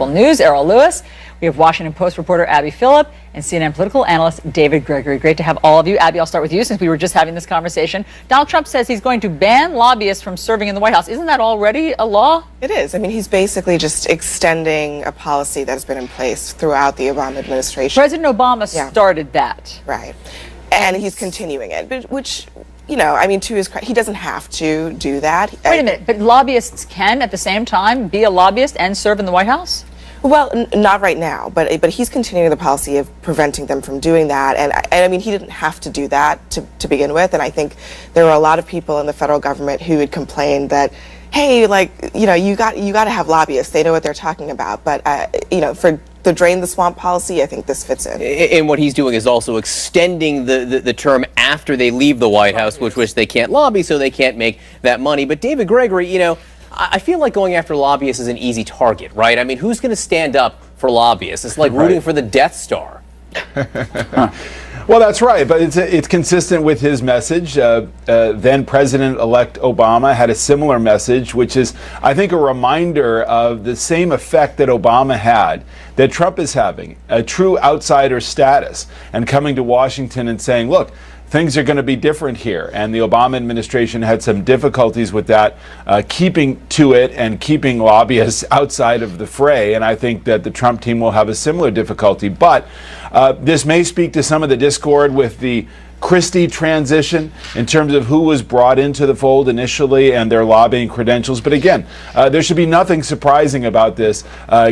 News, Errol Lewis. We have Washington Post reporter Abby Phillip and CNN political analyst David Gregory. Great to have all of you. Abby, I'll start with you since we were just having this conversation. Donald Trump says he's going to ban lobbyists from serving in the White House. Isn't that already a law? It is. I mean, he's basically just extending a policy that has been in place throughout the Obama administration. President Obama started that. Right. And he's continuing it, which, you know, I mean, to his credit, he doesn't have to do that. Wait a minute, but lobbyists can at the same time be a lobbyist and serve in the White House? Well, not right now, but he's continuing the policy of preventing them from doing that. And I mean, he didn't have to do that to begin with. And I think there were a lot of people in the federal government who had complained that, hey, like, you know, you got to have lobbyists. They know what they're talking about. But, you know, for the drain the swamp policy, I think this fits in. And what he's doing is also extending the term after they leave the White House, which they can't lobby, so they can't make that money. But David Gregory, you know, I feel like going after lobbyists is an easy target, right? I mean, who's going to stand up for lobbyists? It's like rooting for the Death Star. Well, that's right, but it's consistent with his message. Then President-elect Obama had a similar message, which is, I think, a reminder of the same effect that Obama had, that Trump is having, a true outsider status, and coming to Washington and saying, look, things are going to be different here. And the Obama administration had some difficulties with that, keeping to it and keeping lobbyists outside of the fray. And I think that the Trump team will have a similar difficulty. But this may speak to some of the discord with the Christie transition in terms of who was brought into the fold initially and their lobbying credentials. But again, there should be nothing surprising about this,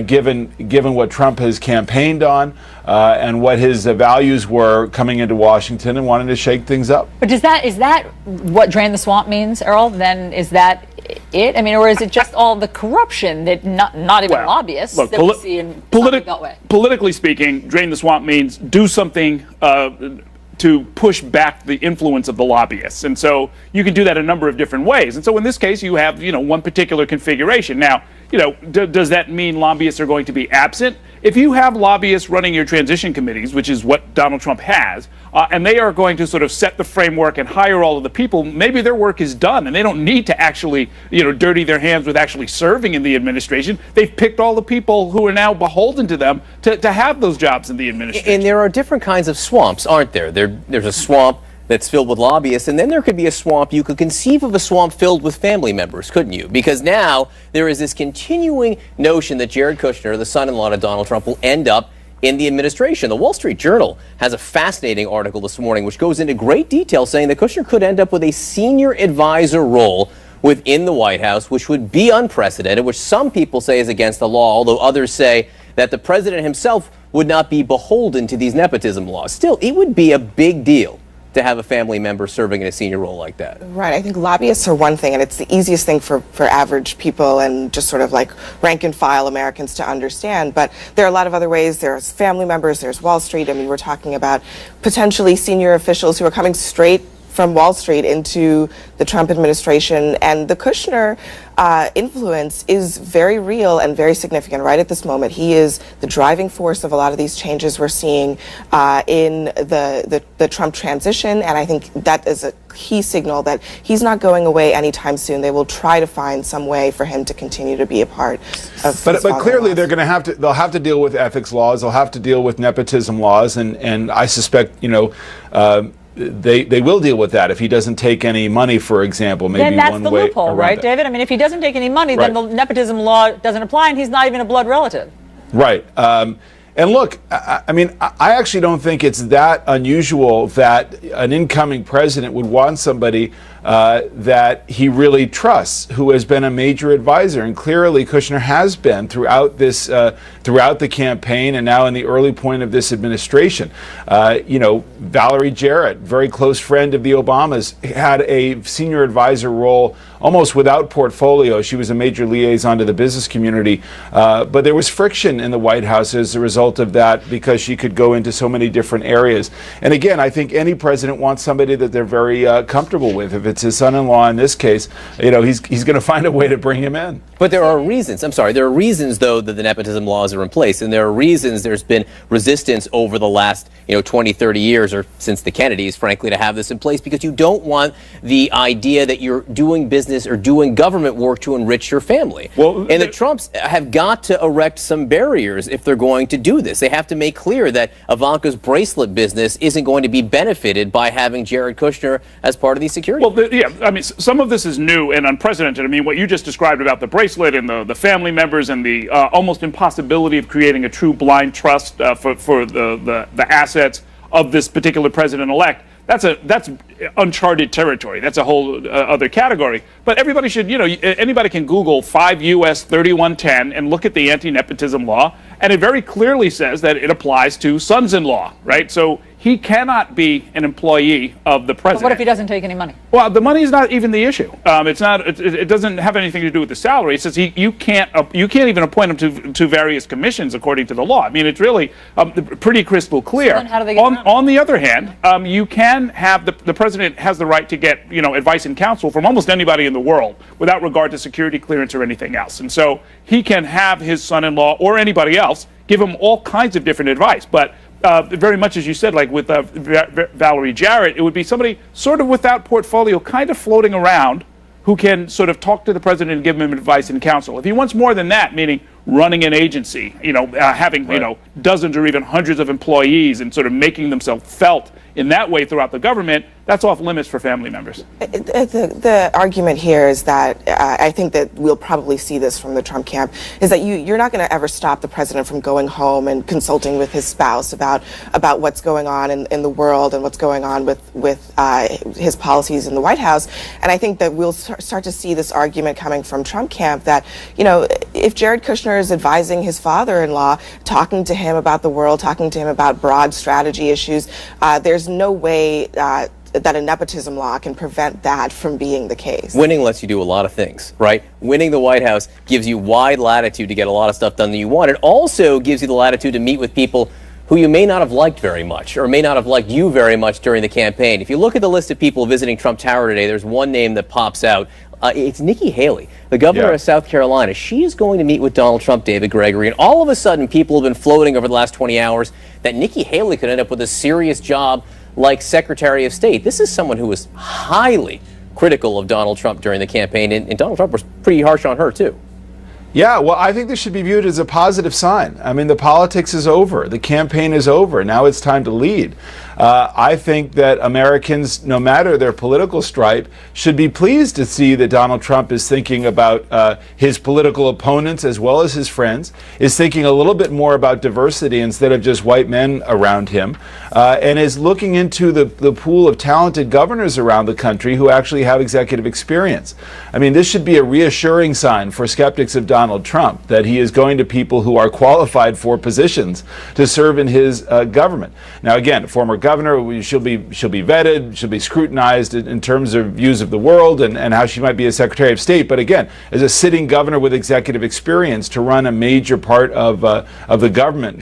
given what Trump has campaigned on and what his values were coming into Washington and wanting to shake things up. But is that what drain the swamp means, Errol? Then is that it? I mean, or is it just all the corruption that not even lobbyists look, that we see in Beltway? Politically speaking, drain the swamp means do something to push back the influence of the lobbyists. And so you can do that a number of different ways. And so in this case, you have, you know, one particular configuration. Now, you know, does that mean lobbyists are going to be absent? If you have lobbyists running your transition committees, which is what Donald Trump has, and they are going to sort of set the framework and hire all of the people, maybe their work is done and they don't need to actually, you know, dirty their hands with actually serving in the administration. They've picked all the people who are now beholden to them to have those jobs in the administration. And there are different kinds of swamps, aren't there? There's a swamp that's filled with lobbyists, and then there could be a swamp. You could conceive of a swamp filled with family members, couldn't you? Because now there is this continuing notion that Jared Kushner, the son-in-law to Donald Trump, will end up in the administration. The Wall Street Journal has a fascinating article this morning which goes into great detail saying that Kushner could end up with a senior advisor role within the White House, which would be unprecedented, which some people say is against the law, although others say that the president himself would not be beholden to these nepotism laws. Still, it would be a big deal to have a family member serving in a senior role like that. Right. I think lobbyists are one thing, and it's the easiest thing for average people and just sort of like rank and file Americans to understand. But there are a lot of other ways. There's family members, there's Wall Street. I mean, we're talking about potentially senior officials who are coming straight from Wall Street into the Trump administration, and the Kushner influence is very real and very significant right at this moment. He is the driving force of a lot of these changes we're seeing in the Trump transition, and I think that is a key signal that he's not going away anytime soon. They will try to find some way for him to continue to be a part of. But clearly, they're going to have to. They'll have to deal with ethics laws. They'll have to deal with nepotism laws, and I suspect, you know. They will deal with that if he doesn't take any money, for example. Maybe then that's one the way loophole, right, that. David? I mean, if he doesn't take any money, then the nepotism law doesn't apply, and he's not even a blood relative. Right. And look, I mean, I actually don't think it's that unusual that an incoming president would want somebody that he really trusts, who has been a major advisor, and clearly Kushner has been throughout this, throughout the campaign, and now in the early point of this administration. You know, Valerie Jarrett, very close friend of the Obamas, had a senior advisor role almost without portfolio. She was a major liaison to the business community, but there was friction in the White House as a result of that because she could go into so many different areas. And again, I think any president wants somebody that they're very comfortable with. If it's his son-in-law in this case, he's going to find a way to bring him in. But there are reasons, there are reasons, though, that the nepotism laws are in place. And there are reasons there's been resistance over the last, 20, 30 years, or since the Kennedys, frankly, to have this in place, because you don't want the idea that you're doing business or doing government work to enrich your family. And the Trumps have got to erect some barriers if they're going to do this. They have to make clear that Ivanka's bracelet business isn't going to be benefited by having Jared Kushner as part of these security. Well, some of this is new and unprecedented. I mean, what you just described about the bracelet and the family members and the almost impossibility of creating a true blind trust for the assets of this particular president-elect, that's uncharted territory. That's a whole other category. But everybody should, anybody can Google 5 U.S. 3110 and look at the anti-nepotism law, and it very clearly says that it applies to sons-in-law, right? So he cannot be an employee of the president. But what if he doesn't take any money? Well, the money is not even the issue. It's not. It doesn't have anything to do with the salary. It says you can't even appoint him to various commissions according to the law. I mean, it's really pretty crystal clear. So then how do they get around it? On the other hand, you can have the president has the right to get advice and counsel from almost anybody in the world without regard to security clearance or anything else. And so he can have his son-in-law or anybody else give him all kinds of different advice, but. Very much as you said, like with Valerie Jarrett, it would be somebody sort of without portfolio, kind of floating around, who can sort of talk to the president and give him advice and counsel. If he wants more than that, meaning running an agency, having dozens or even hundreds of employees and sort of making themselves felt in that way throughout the government, that's off limits for family members. The argument here is that I think that we'll probably see this from the Trump camp, is that you're not going to ever stop the president from going home and consulting with his spouse about what's going on in the world and what's going on with his policies in the White House. And I think that we'll start to see this argument coming from Trump camp that, if Jared Kushner is advising his father-in-law, talking to him about the world, talking to him about broad strategy issues, there's no way that a nepotism law can prevent that from being the case. Winning lets you do a lot of things, right? Winning the White House gives you wide latitude to get a lot of stuff done that you want. It also gives you the latitude to meet with people who you may not have liked very much or may not have liked you very much during the campaign. If you look at the list of people visiting Trump Tower today, there's one name that pops out. It's Nikki Haley, the governor of South Carolina. She is going to meet with Donald Trump, David Gregory, and all of a sudden people have been floating over the last 20 hours that Nikki Haley could end up with a serious job like Secretary of State. This is someone who was highly critical of Donald Trump during the campaign, and Donald Trump was pretty harsh on her, too. Yeah, well, I think this should be viewed as a positive sign. I mean, the politics is over. The campaign is over. Now it's time to lead. I think that Americans, no matter their political stripe, should be pleased to see that Donald Trump is thinking about his political opponents as well as his friends, is thinking a little bit more about diversity instead of just white men around him, and is looking into the pool of talented governors around the country who actually have executive experience. I mean, this should be a reassuring sign for skeptics of Donald Trump that he is going to people who are qualified for positions to serve in his government. Now, again, former governor, she'll be vetted, she'll be scrutinized in terms of views of the world and how she might be a Secretary of State. But again, as a sitting governor with executive experience to run a major part of the government,